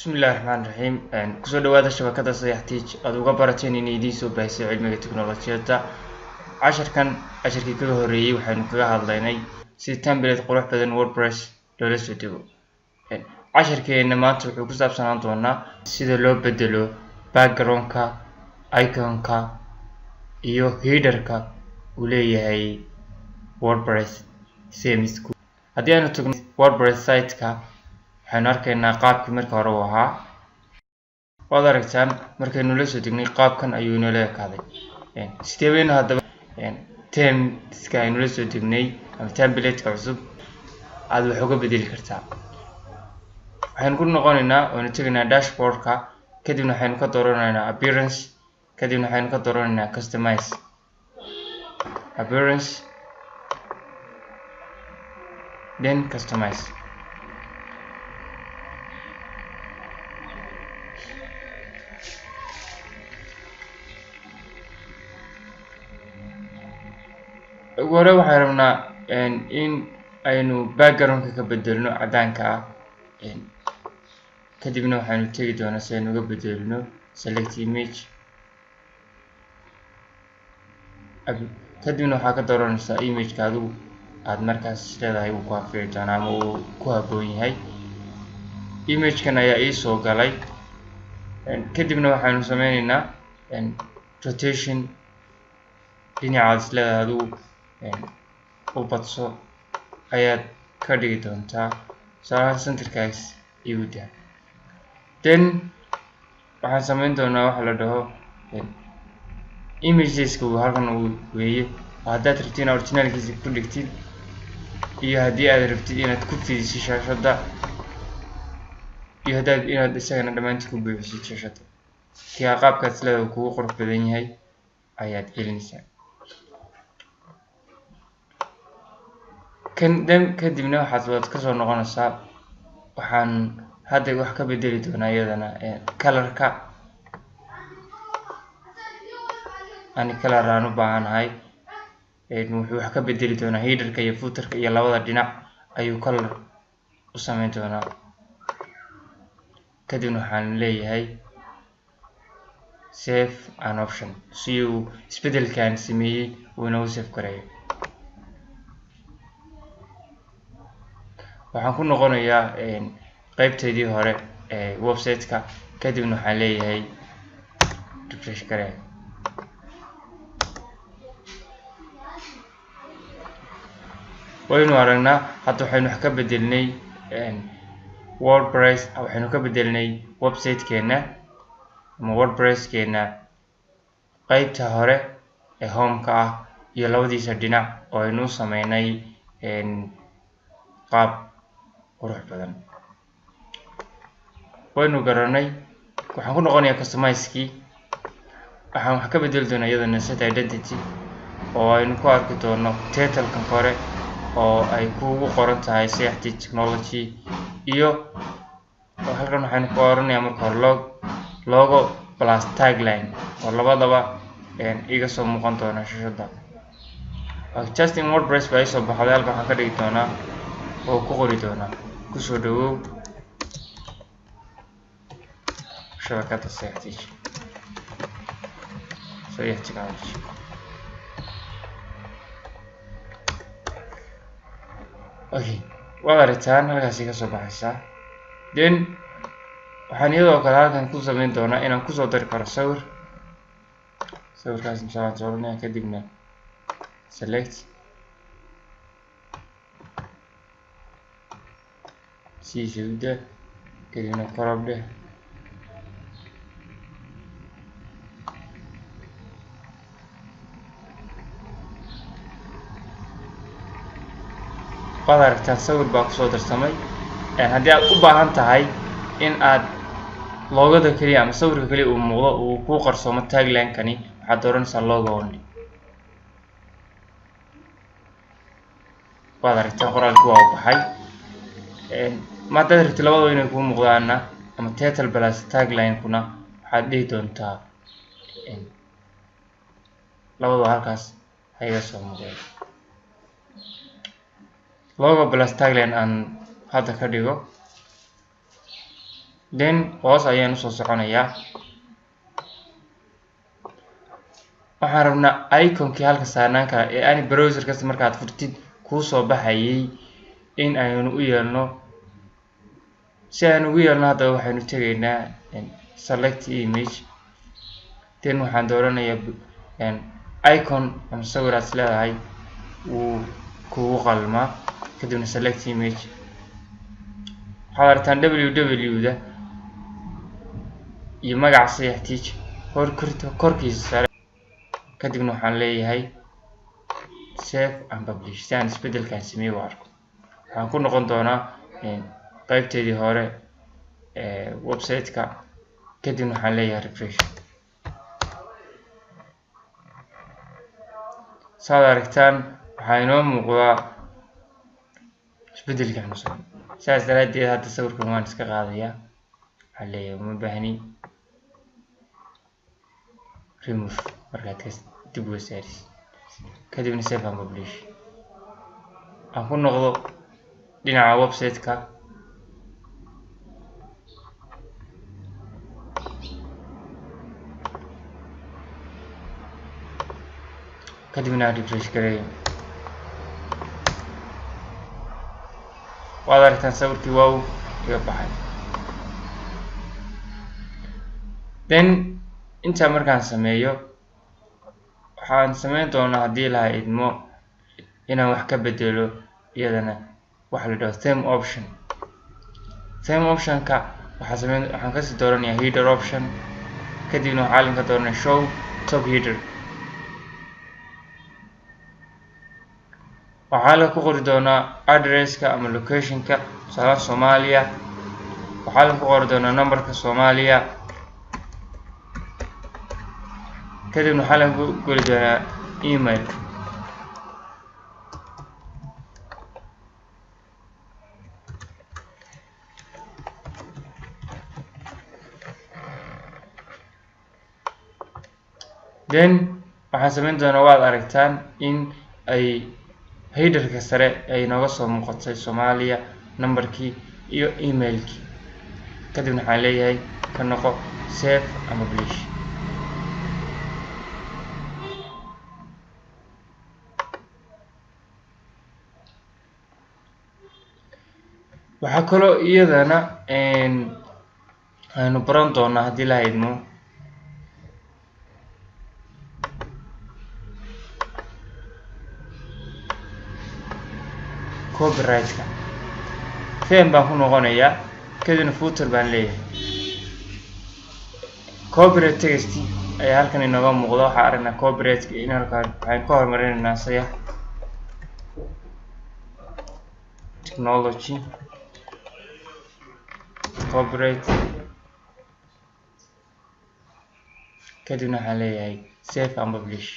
Bismillahirrahmanirrahim. Kusoo dhawaada shabakada Sayax aad uga barateen inay idin soo baahisay cilmiga tiknoolajiyada. Casharkii kaga horeeyay waxaynu kaga hadlaynay si template qurux badan WordPress loola soo dego. Casharkeena maanta wuxuu ku saabsanaan doonaa sida loo bedelo background-ka, icon-ka iyo header-ka uu leeyahay WordPress themes-ku. Haddii aanu tagno WordPress site-ka waxaan arkaynaa qaabkii markii hore uu ahaa. Waad aragtaan markaynu la soo degnay qaabkan ayuu inoo leekaday. Sidee baynu haddaba themeska aynu la soo degnay ama template-ka cusub aad wax uga bedeli kartaa. Waxaan ku noqonaynaa oo tagaynaa dashboard-ka, kadibna waxaynu ka dooranaynaa appearance, kadibna waxaynu ka dooranaynaa customize. Appearance then customize. Hore waxaan rabnaa in aynu background-ka ka bedelno cadaanka ah. Kadibna waxaynu tagi doonaa si aynu uga bedelno select image. Kadibna waxaa ka dooranaysaa image-ka adigu aad markaas leedahay uu ku anfici doonaa ama uu ku habboon yahay. Image-kan ayaa ii soo galay. Kadibna waxaynu sameynaynaa rotation dhinacaas leedahay adigu u badso ayaad ka dhigi doontaa salaha centerkaas igu daa. Then waxaan sameyn doonaa waxa la dhaho images-ka halkan uu weeye. Haddaad rabtid inaad originalkiisa ku dhigtid iyo haddii aad rabtid inaad ku fidiso shaashadda iyo inaad isagana dhammaantii ku buuxisid shaashadda. Qaabkaas leedahay kugu qurux badan yahay ayaad gelinaysaa. Kadibna waxaad ka soo noqonaysaa. Waxaan hadda wax ka bedeli doonaa iyadana color-ka. Color aan u baahanahay wuxuu wax ka bedeli doonaa header-ka iyo footer-ka iyo labada dhinac ayuu color u sameyn doonaa. Kadibna waxaan leeyahay save an option si uu isbedelkan sameeyay uu inoo save gareeyo. Waxaan ku noqonayaa qaybteedii hore ee website-ka, kadibna waxaan leeyahay refresh garee. Waynu aragnaa hadda waxaynu wax ka bedelnay WordPress, waxaynu ka bedelnay website-keena ama WordPress-keena qaybta hore ee home-ka ah iyo labadiisa dhinac oo aynu sameynay qaab qurux badan. Waynu garanay. Waxaan ku noqonayaa customize-kii. Waxaan wax ka bedeli doonaa iyadana set identity oo aynu ku arki doono title-kan hore oo ay kugu qoran tahay Sayax Technology iyo halkan waxaynu ku oranayaa marka hore logo plus tagline oo labadaba iga soo muuqan doona shaashadda. Just in WordPress baa soo baxday. Halkan waxaan ka dhigi doonaa oo ku qori doonaa kusoo dhawow shabakada Sayax Technology. Okay, waad aragtaan halkaasi ka soo baxaysaa. Then waxaan iyadoo kale halkan ku sameyn doonaa inaan kusoo dari karo sawirkaas misaan dooranaya kadibna select siisuuda kadibna crop dheh. Waad aragtaan sawir baa kusoo darsamay. Haddii aad u baahan tahay in aad loogada kaliya ama sawirka kaliya uu muuqdo uu ku qarsoomo tagline-kani waxaad dooranaysaa logo only. waad aragtaan qoraalku waa u baxay. Maadaama rabtid labadaba inay kuu muuqdaana ama title plus tagline-kuna waxaad dhihi doontaa labadaba halkaas ha iga soo muuqdaan. Logo plus tagline aan hadda ka dhigo then hoos ayaan usoo soconayaa. waxaan rabnaa iconkii halka saarnaanka ee ani browser kasta markaad furtid kuu soo baxayay in aynu u yeelno. si aynu ugu yeelno haddaba waxaynu tegaynaa select image, then waxaan dooranayaa icon ama sawir aad leedahay uu kugu qalmaa, kadibna select image. waxaad aragtaan www-da iyo magaca Sayax Teach korkiisa sare, kadibna waxaan leeyahay save and publish si aan isbedelkan sameeyo u arko. waxaan ku noqon doonaa qaybteedii hore website-ka, kadibna waxaan leeyahay refresh. saad aragtaan waxaa inoo muuqdaa isbedelkan cusub. saas daraadeed hadda sawirkan waan iska qaadayaa, waxaan leeyahay uma baahni, remove markaad dib uga saaris, kadibna save and publish. aan ku noqdo dhinaca website-ka, kadibna aan refresh gareeyo. waad aragtaan sawirkii waa uu iga baxay. then intaa markaan sameeyo waxaan sameyn doonaa haddii la idmo inaan wax ka bedelo iyadana waxa la dhaho theme option. theme option-ka waxaan kasii dooranayaa header option, kadibna waxaan ka dooranaya show top header. waxaa la ku qori doonaa address-ka ama location-ka tusaale Soomaaliya. waxaa la ku qori doonaa numberka Soomaaliya, kadibna waxaa la ku geli doonaa email. then waxaan sameyn doonaa, waad aragtaan in ay headerka sare ay nooga soo muuqatay Soomaaliya, numberkii iyo emailkii. kadibna waxaan leeyahay ka noqo save and publish. waxaa kaloo iyadana aynu baran doonaa haddii la idmo copyright-ka. theme baan ku noqonayaa, kadibna footer baan leeyahay. copyright text ayaa halkan inooga muuqda. waxaa aragnaa copyright-ka in halkaan waxaan ka hormarinaynaa Sayax Technology copyright, kadibna waxaan leeyahay save and publish.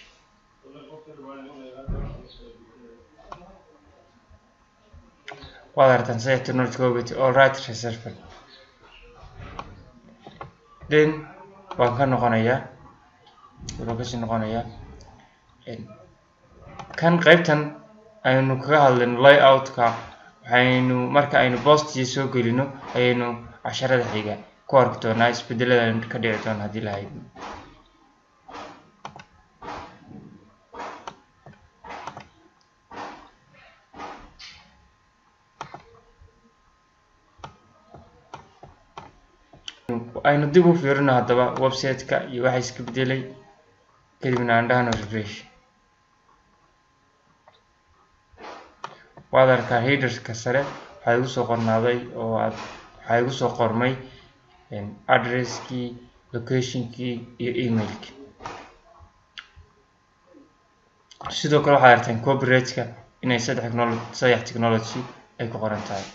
waad aragtaan Sayax Technology copyright all rights reserved. then waan ka noqonayaa, wuxuu kasii noqonayaa kan qaybtan aynu kaga hadlayno layout-ka. waxaynu marka aynu post-iyo soo gelino ayaynu casharada xiga ku arki doonaa isbedeladan ka dhici doona haddii la idmo. aynu dib u fiirino haddaba website-ka iyo waxa iska bedelay, kadibna aan dhahno refresh. waad arkaa headerka sare waxaa igu soo qornaaday oo waxaa igu soo qormay addresskii, locationkii iyo emailkii. sidoo kale waxaad aragtaan copyright-ka inay Sayax Technology ay ku qoran tahay.